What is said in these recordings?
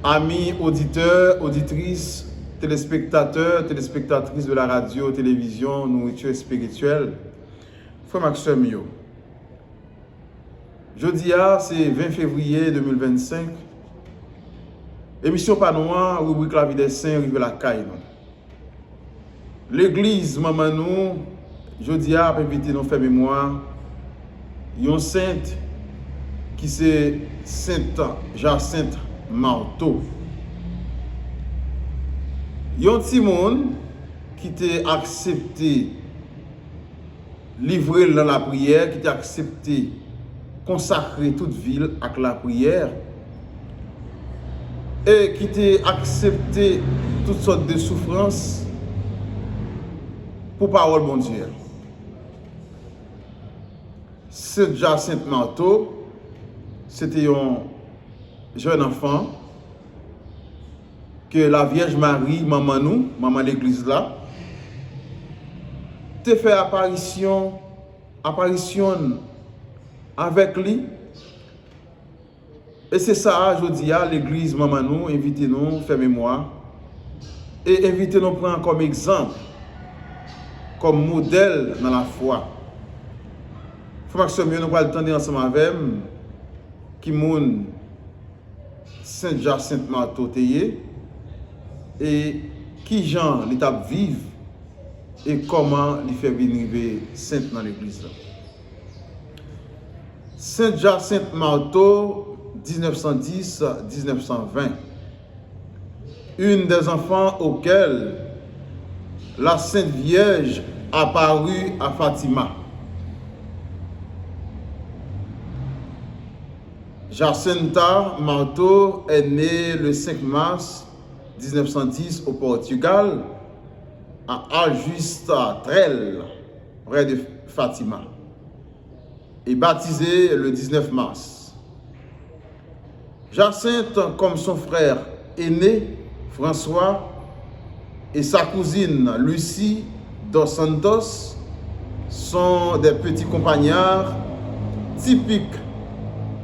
Amis auditeurs, auditrices, téléspectateurs, téléspectatrices de la radio, télévision, nourriture spirituelle, frère Maxime Yo. Jeudi, c'est 20 février 2025. Émission Panois, rubrique La vie des saints, rive la caille. L'église Mamanou, jeudi, a invité nous faire mémoire, une sainte qui c'est Sainte Jacinthe Marteau. Yon ti moun qui t'a accepté livrer dans la prière, qui t'a accepté consacrer toute ville avec la prière et qui t'a accepté toutes sortes de souffrances pour parole bon Dieu. Sainte Jacinthe Marteau, c'était un jeune enfant que la Vierge Marie, maman l'église là, te fait apparition avec lui. Et c'est ça, je dis à l'église maman nous, invitez-nous, faire mémoire, et invitez-nous prendre comme exemple, comme modèle dans la foi. Faut que nous allons attendre ensemble avec qui moun Sainte Jacinthe Marteau et qui Jean l'étape vive et comment il fait venir sainte dans l'église. Sainte Jacinthe Marteau 1910-1920, une des enfants auxquels la Sainte Vierge apparut à Fatima. Jacinta Marteau est née le 5 mars 1910 au Portugal, à Aljustrel, près de Fatima, et baptisée le 19 mars. Jacinthe, comme son frère aîné François et sa cousine Lucie dos Santos, sont des petits compagnards typiques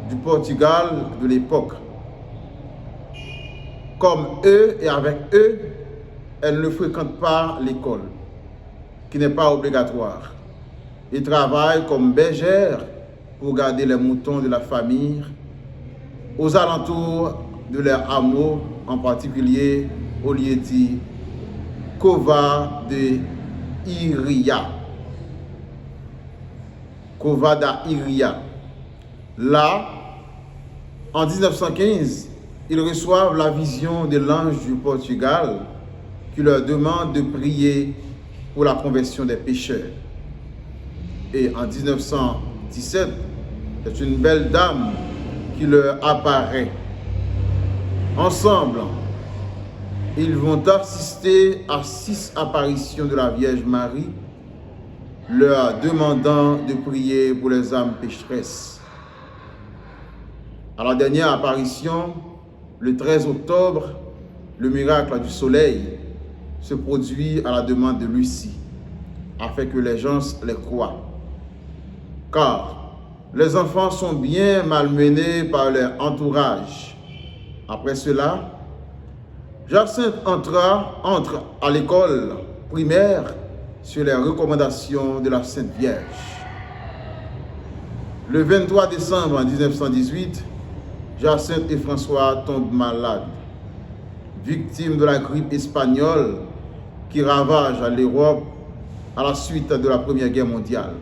du Portugal de l'époque. Comme eux et avec eux, elle ne fréquente pas l'école, qui n'est pas obligatoire, et travaille comme bergère pour garder les moutons de la famille aux alentours de leur hameau, en particulier au lieu dit Cova de Iria. Cova da Iria. Là, en 1915, ils reçoivent la vision de l'ange du Portugal qui leur demande de prier pour la conversion des pécheurs. Et en 1917, c'est une belle dame qui leur apparaît. Ensemble, ils vont assister à 6 apparitions de la Vierge Marie, leur demandant de prier pour les âmes pécheresses. À la dernière apparition, le 13 octobre, le miracle du soleil se produit à la demande de Lucie, afin que les gens les croient. Car les enfants sont bien malmenés par leur entourage. Après cela, Jacinthe entre à l'école primaire sur les recommandations de la Sainte Vierge. Le 23 décembre 1918, Jacinthe et François tombent malades, victimes de la grippe espagnole qui ravage l'Europe à la suite de la Première Guerre mondiale.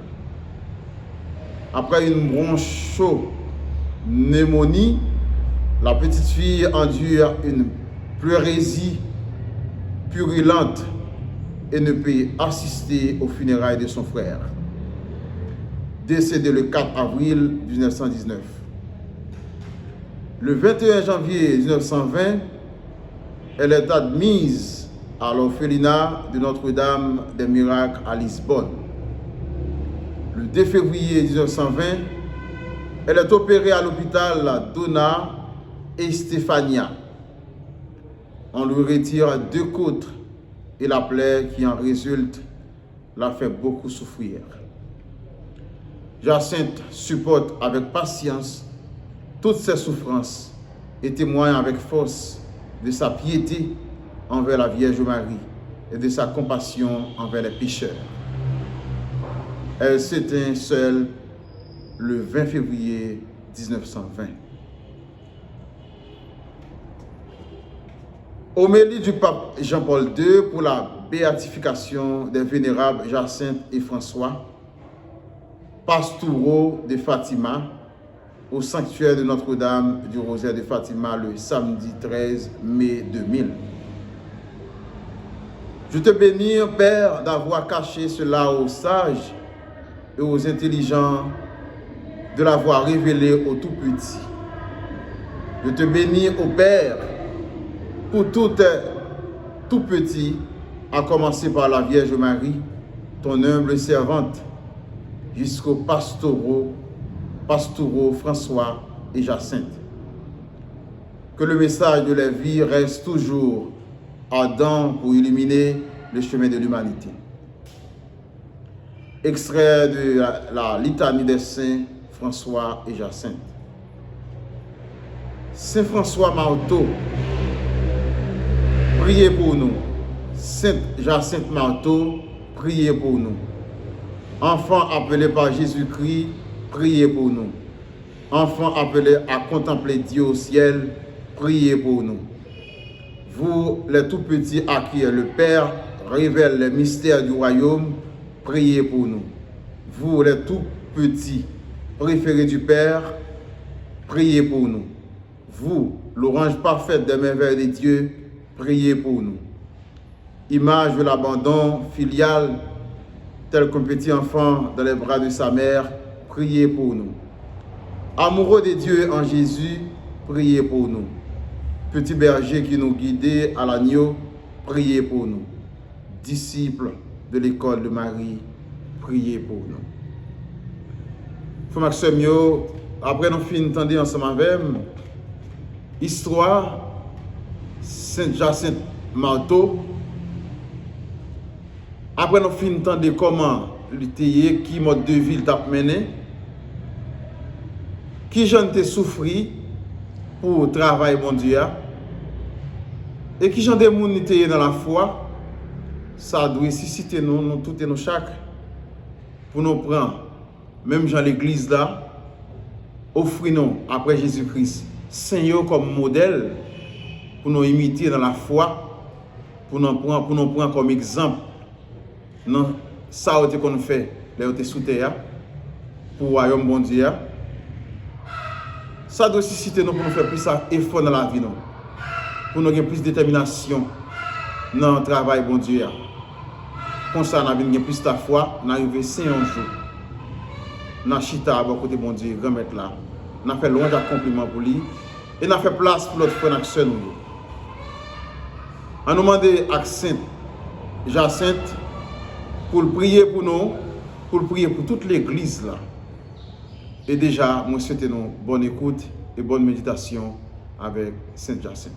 Après une bronchopneumonie, la petite fille endure une pleurésie purulente et ne peut assister aux funérailles de son frère, décédé le 4 avril 1919. Le 21 janvier 1920, elle est admise à l'orphelinat de Notre-Dame des Miracles à Lisbonne. Le 2 février 1920, elle est opérée à l'hôpital Dona Estefania. On lui retire 2 côtes et la plaie qui en résulte l'a fait beaucoup souffrir. Jacinthe supporte avec patience toutes ces souffrances et témoigne avec force de sa piété envers la Vierge Marie et de sa compassion envers les pécheurs. Elle s'éteint seule le 20 février 1920. Homélie du pape Jean-Paul II pour la béatification des vénérables Jacinthe et François, pastoraux de Fatima, au sanctuaire de Notre-Dame du Rosaire de Fatima le samedi 13 mai 2000. Je te bénis, Père, d'avoir caché cela aux sages et aux intelligents, de l'avoir révélé aux tout-petits. Je te bénis, ô Père, pour tout petit, à commencer par la Vierge Marie, ton humble servante, jusqu'aux pastoraux François et Jacinthe. Que le message de la vie reste toujours ardent pour illuminer le chemin de l'humanité. Extrait de la litanie des saints François et Jacinthe. Saint François Marteau, priez pour nous. Sainte Jacinthe Marteau, priez pour nous. Enfants appelés par Jésus-Christ, priez pour nous. Enfants appelés à contempler Dieu au ciel, priez pour nous. Vous, les tout-petits à qui le Père révèle les mystères du royaume, priez pour nous. Vous, les tout-petits préférés du Père, priez pour nous. Vous, l'orange parfaite des merveilles de Dieu, priez pour nous. Image de l'abandon filial, tel qu'un petit enfant dans les bras de sa mère, priez pour nous. Amoureux de Dieu en Jésus, priez pour nous. Petit berger qui nous guidait à l'agneau, priez pour nous. Disciples de l'école de Marie, priez pour nous. Frère Maxime, après nous finissons d'entendre ensemble avec histoire Sainte Jacinthe Marteau. Après nous finissons d'entendre comment l'utiliser, qui mode de vie t'a mené, qui j'en t'ai souffri pour travailler mon Dieu, et qui j'en des gens dans la foi, ça doit susciter nous toutes et nos chaque pour nous prendre, même dans l'église là, offrir-nous après Jésus-Christ, Seigneur comme modèle, pour nous imiter dans la foi, pour nous prendre comme exemple. Non, ça qu'on fait, là où sous terre, pour le royaume bon Dieu. Ça doit susciter nous pour nous faire plus d'efforts dans la vie, non? Pour nous avoir plus de détermination dans le travail bon Dieu. Comme ça, nous avons plus de foi, nous arrivons 5 jours. Nous avons chita à côté bon Dieu, remettre là. Nous avons fait loin d'accomplissement pour lui. Et nous avons fait place pour l'autre frère et nous. On nous demande à Sainte Jacinthe pour prier pour nous, pour prier pour toute l'église là. Et déjà, moi souhaite nous bonne écoute et bonne méditation avec Sainte Jacinthe.